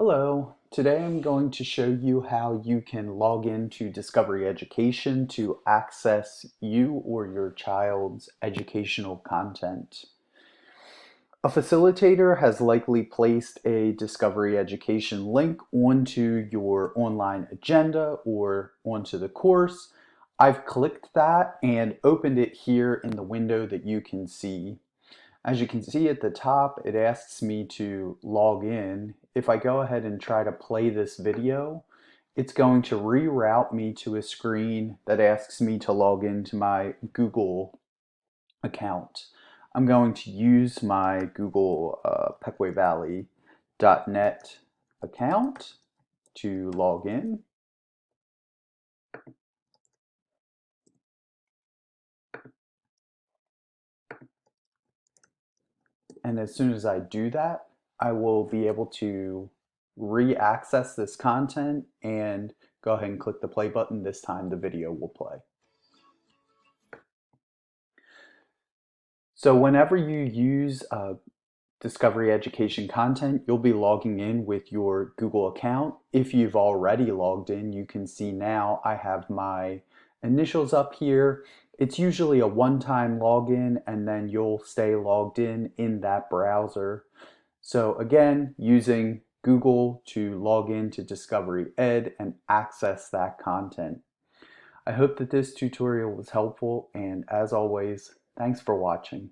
Hello, today I'm going to show you how you can log into Discovery Education to access you or your child's educational content. A facilitator has likely placed a Discovery Education link onto your online agenda or onto the course. I've clicked that and opened it here in the window that you can see. As you can see at the top, it asks me to log in. If I go ahead and try to play this video, it's going to reroute me to a screen that asks me to log into my Google account. I'm going to use my Google PequayValley.net account to log in. And as soon as I do that, I will be able to re-access this content and go ahead and click the play button. This time the video will play. So whenever you use Discovery Education content, you'll be logging in with your Google account. If you've already logged in, you can see now I have my initials up here. It's usually a one-time login and then you'll stay logged in that browser. So again, using Google to log into Discovery Ed and access that content. I hope that this tutorial was helpful, and as always, thanks for watching.